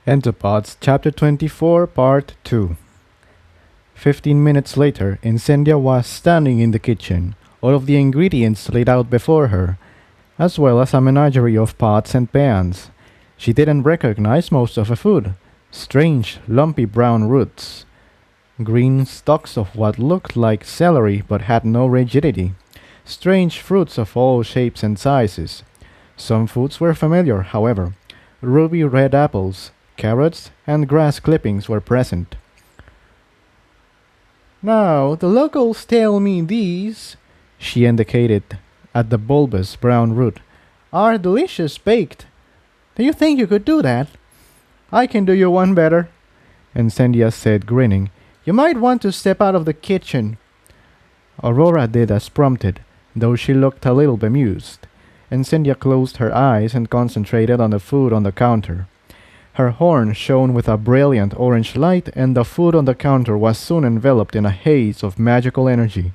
Antipodes, Chapter 24, Part 2. 15 minutes later, Incendia was standing in the kitchen, all of the ingredients laid out before her, as well as a menagerie of pots and pans. She didn't recognize most of the food. Strange, lumpy brown roots. Green stalks of what looked like celery but had no rigidity. Strange fruits of all shapes and sizes. Some foods were familiar, however. Ruby red apples, carrots, and grass clippings were present. "Now, the locals tell me these," she indicated at the bulbous brown root, "are delicious baked. Do you think you could do that?" "I can do you one better," Incendia said, grinning. "You might want to step out of the kitchen." Aurora did as prompted, though she looked a little bemused. Incendia closed her eyes and concentrated on the food on the counter. Her horn shone with a brilliant orange light, and the food on the counter was soon enveloped in a haze of magical energy.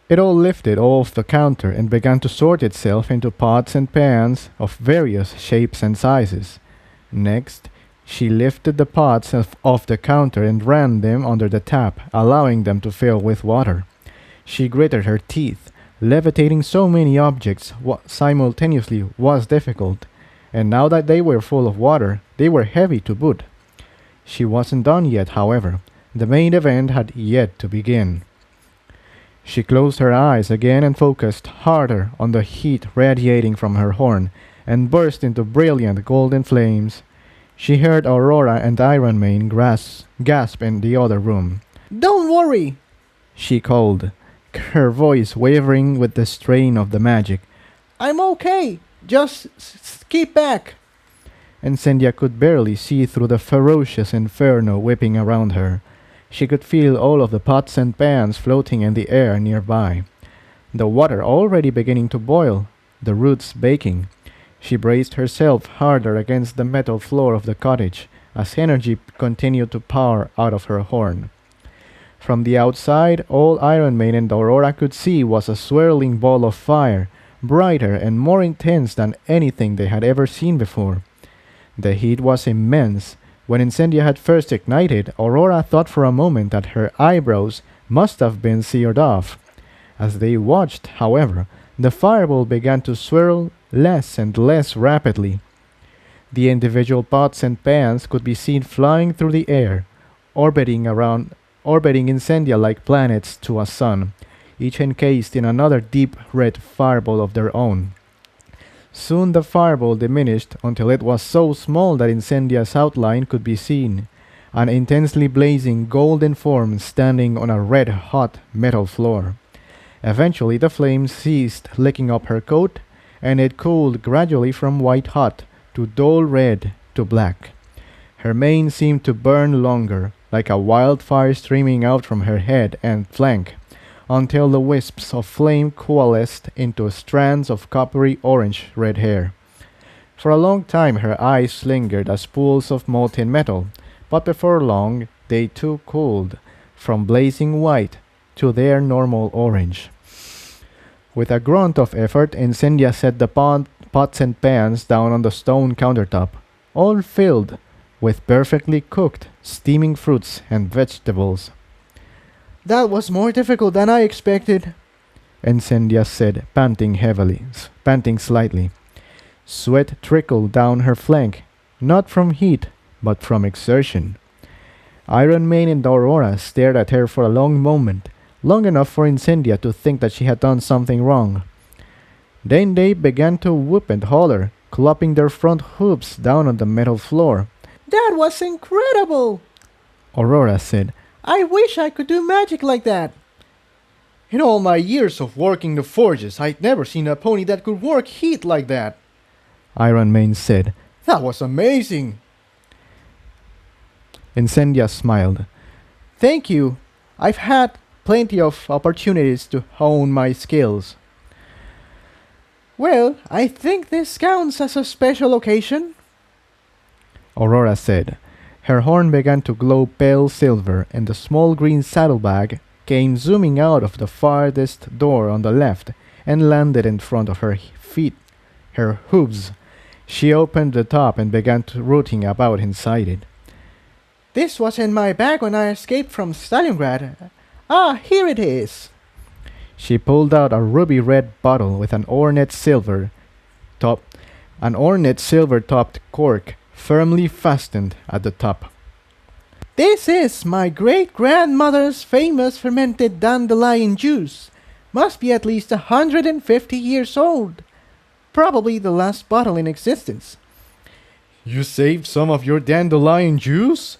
It all lifted off the counter and began to sort itself into pots and pans of various shapes and sizes. Next, she lifted the pots off the counter and ran them under the tap, allowing them to fill with water. She gritted her teeth. Levitating so many objects simultaneously was difficult, and now that they were full of water, they were heavy to boot. She wasn't done yet, however. The main event had yet to begin. She closed her eyes again and focused harder on the heat radiating from her horn, and burst into brilliant golden flames. She heard Aurora and Iron Mane gasp in the other room. "Don't worry," she called, her voice wavering with the strain of the magic. "I'm okay. Just keep back." Incendia could barely see through the ferocious inferno whipping around her. She could feel all of the pots and pans floating in the air nearby. The water already beginning to boil, the roots baking. She braced herself harder against the metal floor of the cottage as energy continued to pour out of her horn. From the outside, all Iron Mane and Aurora could see was a swirling ball of fire, brighter and more intense than anything they had ever seen before. The heat was immense. When Incendia had first ignited, Aurora thought for a moment that her eyebrows must have been seared off. As they watched, however, the fireball began to swirl less and less rapidly. The individual pots and pans could be seen flying through the air, orbiting Incendia like planets to a sun, each encased in another deep red fireball of their own. Soon the fireball diminished until it was so small that Incendia's outline could be seen, an intensely blazing golden form standing on a red-hot metal floor. Eventually the flames ceased licking up her coat, and it cooled gradually from white-hot to dull red to black. Her mane seemed to burn longer, like a wildfire streaming out from her head and flank, until the wisps of flame coalesced into strands of coppery orange-red hair. For a long time her eyes lingered as pools of molten metal, but before long they too cooled, from blazing white to their normal orange. With a grunt of effort, Incendia set the pots and pans down on the stone countertop, all filled with perfectly cooked, steaming fruits and vegetables. "That was more difficult than I expected," Incendia said, panting slightly. Sweat trickled down her flank, not from heat, but from exertion. Iron Mane and Aurora stared at her for a long moment, long enough for Incendia to think that she had done something wrong. Then they began to whoop and holler, clopping their front hooves down on the metal floor. "That was incredible," Aurora said. "I wish I could do magic like that." "In all my years of working the forges, I'd never seen a pony that could work heat like that," Iron Mane said. "That was amazing." Incendia smiled. "Thank you. I've had plenty of opportunities to hone my skills." "Well, I think this counts as a special occasion," Aurora said. Her horn began to glow pale silver, and the small green saddlebag came zooming out of the farthest door on the left and landed in front of her feet. Her hooves She opened the top and began rooting about inside it. This was in my bag when I escaped from Stalliongrad. Ah, here it is. She pulled out a ruby red bottle with an ornate silver topped cork firmly fastened at the top. This is my great-grandmother's famous fermented dandelion juice. Must be at least 150 years old. Probably the last bottle in existence. You saved some of your dandelion juice?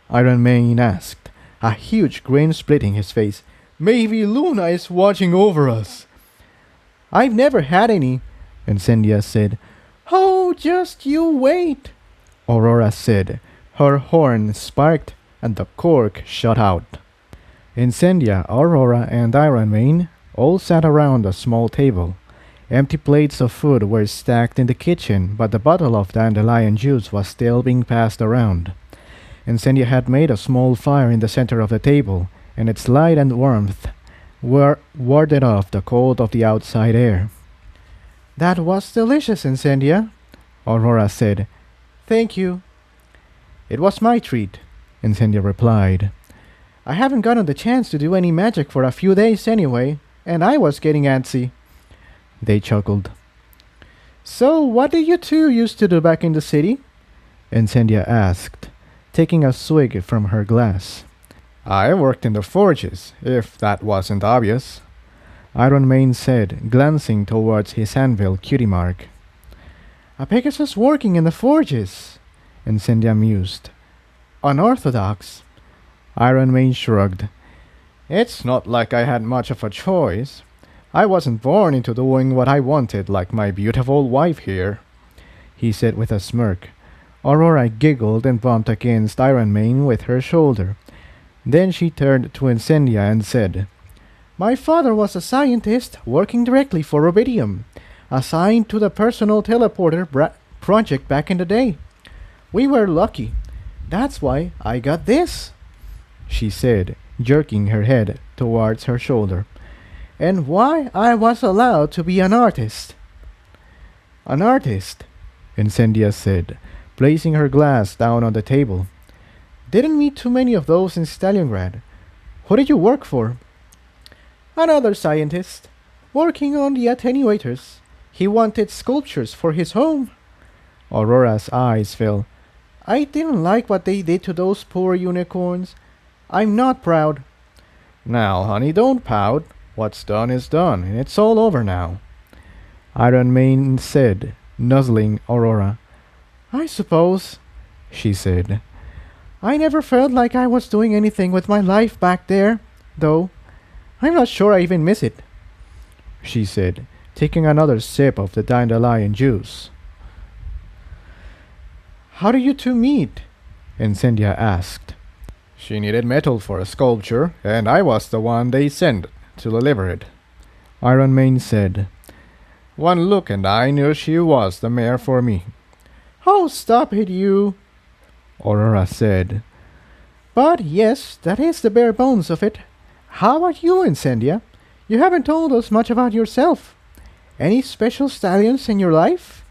Iron Man asked, a huge grin splitting his face. Maybe Luna is watching over us. I've never had any, Incendia said. Oh, just you wait, Aurora said. Her horn sparked and the cork shot out. Incendia, Aurora, and Iron Man all sat around a small table. Empty plates of food were stacked in the kitchen, but the bottle of dandelion juice was still being passed around. Incendia had made a small fire in the center of the table, and its light and warmth warded off the cold of the outside air. That was delicious, Incendia, Aurora said. Thank you. It was my treat, Incendia replied. I haven't gotten the chance to do any magic for a few days anyway, and I was getting antsy. They chuckled. So, what did you two used to do back in the city? Incendia asked, taking a swig from her glass. I worked in the forges, if that wasn't obvious, Iron Man said, glancing towards his anvil cutie mark. A Pegasus working in the forges, Incendia mused. Unorthodox. Iron Man shrugged. It's not like I had much of a choice. I wasn't born into doing what I wanted like my beautiful wife here, he said with a smirk. Aurora giggled and bumped against Iron Man with her shoulder. Then she turned to Incendia and said, My father was a scientist working directly for Rubidium, assigned to the personal teleporter project back in the day. We were lucky. That's why I got this, she said, jerking her head towards her shoulder. And why I was allowed to be an artist. An artist, Incendia said, placing her glass down on the table. Didn't meet too many of those in Stalliongrad. Who did you work for? Another scientist, working on the attenuators. He wanted sculptures for his home. Aurora's eyes fell. I didn't like what they did to those poor unicorns. I'm not proud. Now, honey, don't pout. What's done is done, and it's all over now, Iron Man said, nuzzling Aurora. I suppose, she said. I never felt like I was doing anything with my life back there, though. I'm not sure I even miss it, she said, taking another sip of the dandelion juice. How do you two meet? Incendia asked. She needed metal for a sculpture, and I was the one they sent to deliver it, Iron Man said. One look and I knew she was the mare for me. Oh, stop it, you, Aurora said. But yes, that is the bare bones of it. How about you, Incendia? You haven't told us much about yourself. Any special stallions in your life?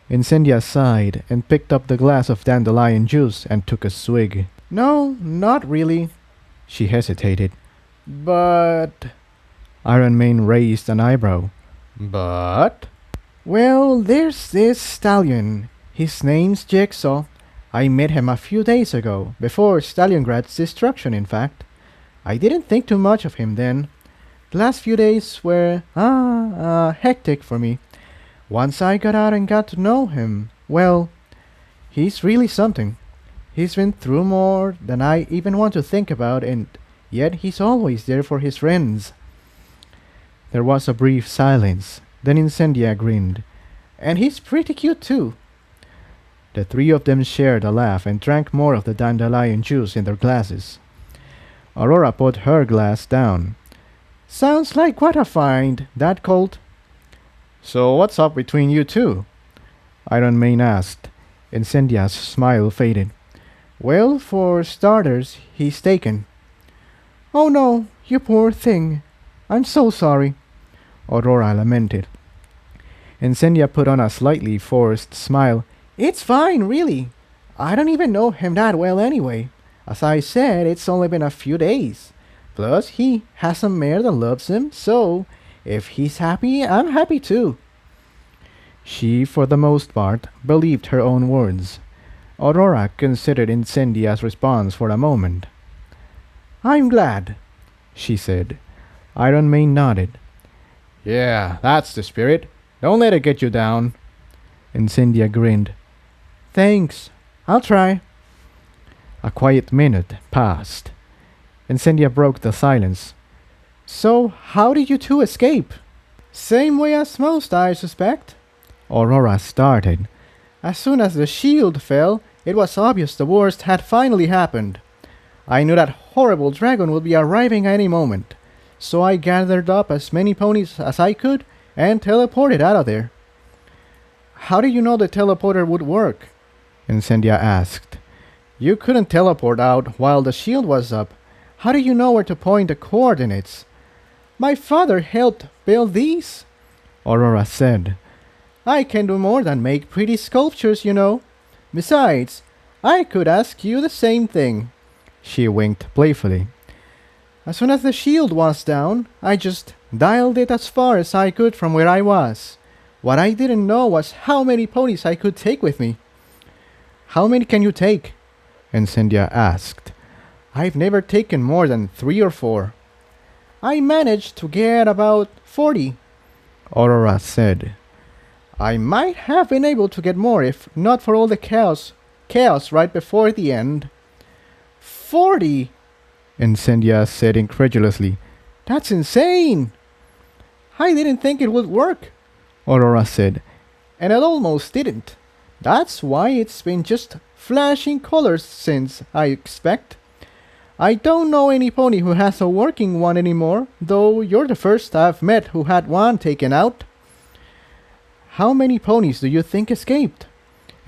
Incendia sighed and picked up the glass of dandelion juice and took a swig. No, not really. She hesitated. But... Iron Man raised an eyebrow. But? Well, there's this stallion. His name's Jigsaw. I met him a few days ago, before Stalliongrad's destruction, in fact. I didn't think too much of him then. The last few days were, hectic for me. Once I got out and got to know him, well, he's really something. He's been through more than I even want to think about, and yet he's always there for his friends. There was a brief silence. Then Incendia grinned. And he's pretty cute too. The three of them shared a laugh and drank more of the dandelion juice in their glasses. Aurora put her glass down. Sounds like quite a find, that colt. So what's up between you two? Iron Man asked. Incendia's smile faded. Well, for starters, he's taken. Oh no, you poor thing. I'm so sorry, Aurora lamented. Incendia put on a slightly forced smile. It's fine, really. I don't even know him that well anyway. As I said, it's only been a few days. Plus, he has a mare that loves him, so if he's happy, I'm happy too. She, for the most part, believed her own words. Aurora considered Incendia's response for a moment. I'm glad, she said. Iron Mane nodded. Yeah, that's the spirit. Don't let it get you down. Incendia grinned. Thanks. I'll try. A quiet minute passed. Incendia broke the silence. So, how did you two escape? Same way as most, I suspect. Aurora started. As soon as the shield fell, it was obvious the worst had finally happened. I knew that horrible dragon would be arriving any moment, so I gathered up as many ponies as I could and teleported out of there. How did you know the teleporter would work? Incendia asked. You couldn't teleport out while the shield was up. How do you know where to point the coordinates? My father helped build these, Aurora said. I can do more than make pretty sculptures, you know. Besides, I could ask you the same thing. She winked playfully. As soon as the shield was down, I just dialed it as far as I could from where I was. What I didn't know was how many ponies I could take with me. How many can you take? Incendia asked. I've never taken more than 3 or 4. I managed to get about 40, Aurora said. I might have been able to get more if not for all the chaos right before the end. 40! Incendia said incredulously. That's insane! I didn't think it would work, Aurora said. And it almost didn't. That's why it's been just flashing colors since, I expect. I don't know any pony who has a working one anymore, though you're the first I've met who had one taken out. How many ponies do you think escaped?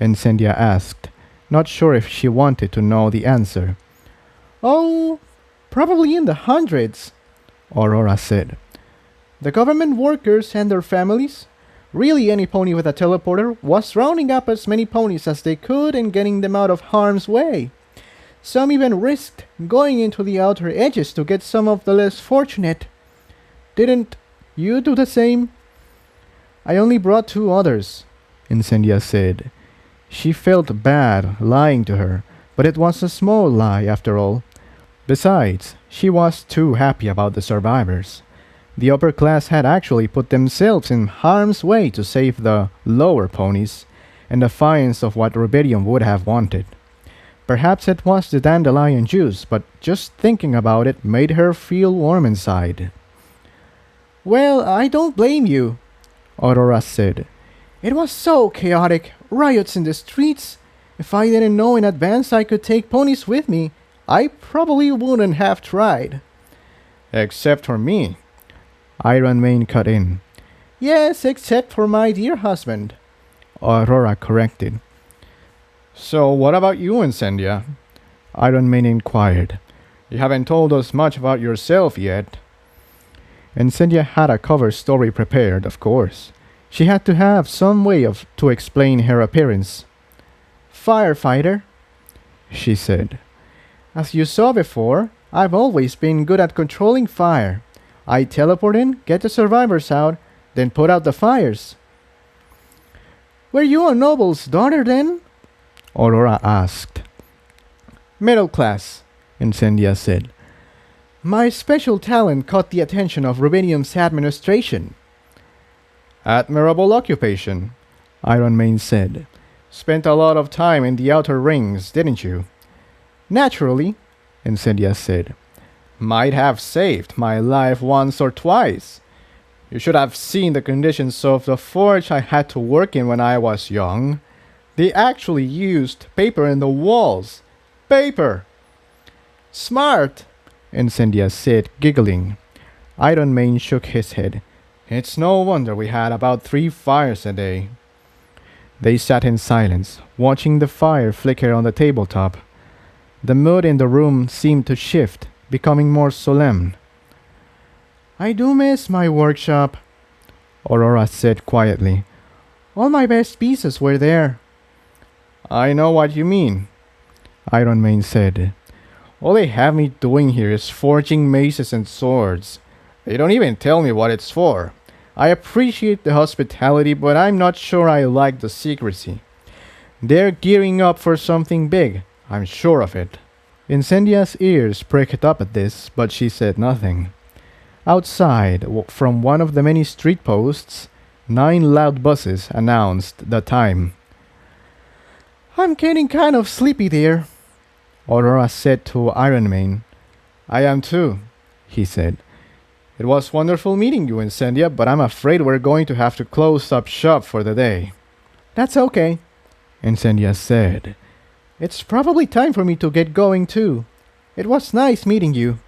Incendia asked, not sure if she wanted to know the answer. Oh, probably in the hundreds, Aurora said. The government workers and their families. Really, any pony with a teleporter was rounding up as many ponies as they could and getting them out of harm's way. Some even risked going into the outer edges to get some of the less fortunate. Didn't you do the same? I only brought 2 others, Incendia said. She felt bad lying to her, but it was a small lie after all. Besides, she was too happy about the survivors. The upper class had actually put themselves in harm's way to save the lower ponies, in defiance of what Rubidium would have wanted. Perhaps it was the dandelion juice, but just thinking about it made her feel warm inside. Well, I don't blame you, Aurora said. It was so chaotic, riots in the streets. If I didn't know in advance I could take ponies with me, I probably wouldn't have tried. Except for me, Iron Mane cut in. Yes, except for my dear husband, Aurora corrected. So what about you, Incendia? Iron Mane inquired. You haven't told us much about yourself yet. Incendia had a cover story prepared, of course. She had to have some way to explain her appearance. Firefighter, she said. As you saw before, I've always been good at controlling fire. I teleport in, get the survivors out, then put out the fires. Were you a noble's daughter then? Aurora asked. Middle class, Incendia said. My special talent caught the attention of Rubidium's administration. Admirable occupation, Iron Mane said. Spent a lot of time in the outer rings, didn't you? Naturally, Incendia said. Might have saved my life once or twice. You should have seen the conditions of the forge I had to work in when I was young. They actually used paper in the walls. Paper! Smart, Incendia said, giggling. Iron Mane shook his head. It's no wonder we had about 3 fires a day. They sat in silence, watching the fire flicker on the tabletop. The mood in the room seemed to shift, becoming more solemn. I do miss my workshop, Aurora said quietly. All my best pieces were there. I know what you mean, Iron Man said. All they have me doing here is forging maces and swords. They don't even tell me what it's for. I appreciate the hospitality, but I'm not sure I like the secrecy. They're gearing up for something big, I'm sure of it. Incendia's ears pricked up at this, but she said nothing. Outside, from one of the many street posts, 9 loud buzzes announced the time. I'm getting kind of sleepy there, Aurora said to Iron Man. I am too, he said. It was wonderful meeting you, Incendia, but I'm afraid we're going to have to close up shop for the day. That's okay, Incendia said. It's probably time for me to get going too. It was nice meeting you.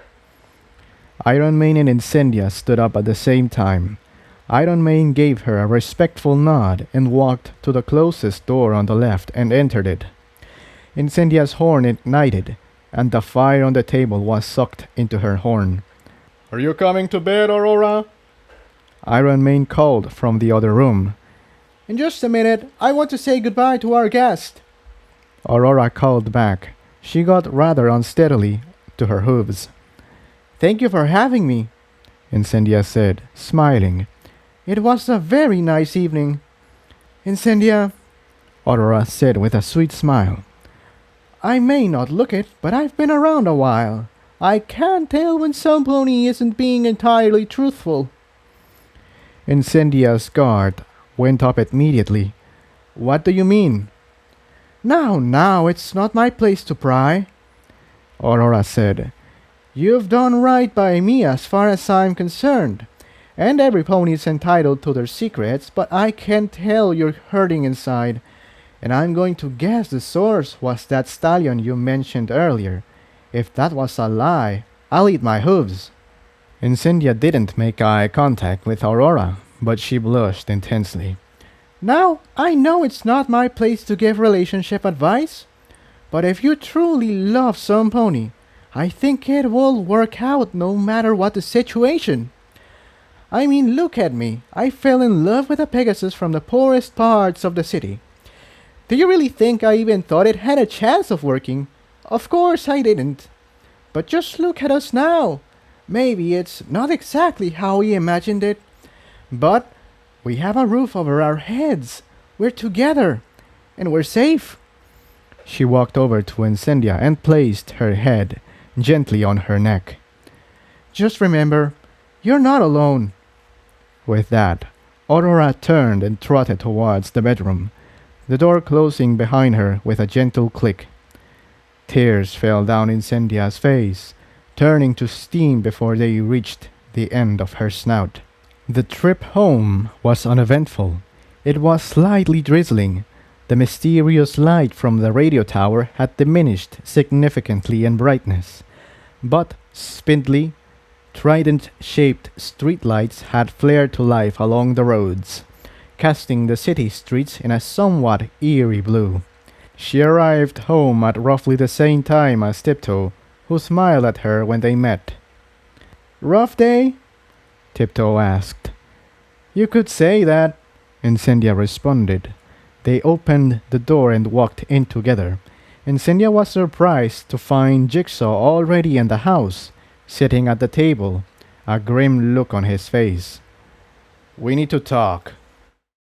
Iron Man and Incendia stood up at the same time. Iron Man gave her a respectful nod and walked to the closest door on the left and entered it. Incendia's horn ignited, and the fire on the table was sucked into her horn. Are you coming to bed, Aurora? Iron Man called from the other room. In just a minute, I want to say goodbye to our guest. Aurora called back. She got rather unsteadily to her hooves. Thank you for having me, Incendia said, smiling. It was a very nice evening. Incendia, Aurora said with a sweet smile. I may not look it, but I've been around a while. I can't tell when some pony isn't being entirely truthful. Incendia's guard went up immediately. What do you mean? Now, it's not my place to pry, Aurora said. You've done right by me as far as I'm concerned. And every pony is entitled to their secrets, but I can tell you're hurting inside. And I'm going to guess the source was that stallion you mentioned earlier. If that was a lie, I'll eat my hooves. Incendia didn't make eye contact with Aurora, but she blushed intensely. Now, I know it's not my place to give relationship advice, but if you truly love some pony, I think it will work out no matter what the situation. I mean, look at me. I fell in love with a Pegasus from the poorest parts of the city. Do you really think I even thought it had a chance of working? Of course I didn't. But just look at us now. Maybe it's not exactly how we imagined it, but we have a roof over our heads. We're together, and we're safe. She walked over to Incendia and placed her head gently on her neck. Just remember, you're not alone. With that, Aurora turned and trotted towards the bedroom, the door closing behind her with a gentle click. Tears fell down Incendia's face, turning to steam before they reached the end of her snout. The trip home was uneventful. It was slightly drizzling. The mysterious light from the radio tower had diminished significantly in brightness, but spindly, trident-shaped streetlights had flared to life along the roads, casting the city streets in a somewhat eerie blue. She arrived home at roughly the same time as Tiptoe, who smiled at her when they met. Rough day? Tiptoe asked. You could say that, Incendia responded. They opened the door and walked in together. Incendia was surprised to find Jigsaw already in the house, sitting at the table, a grim look on his face. We need to talk,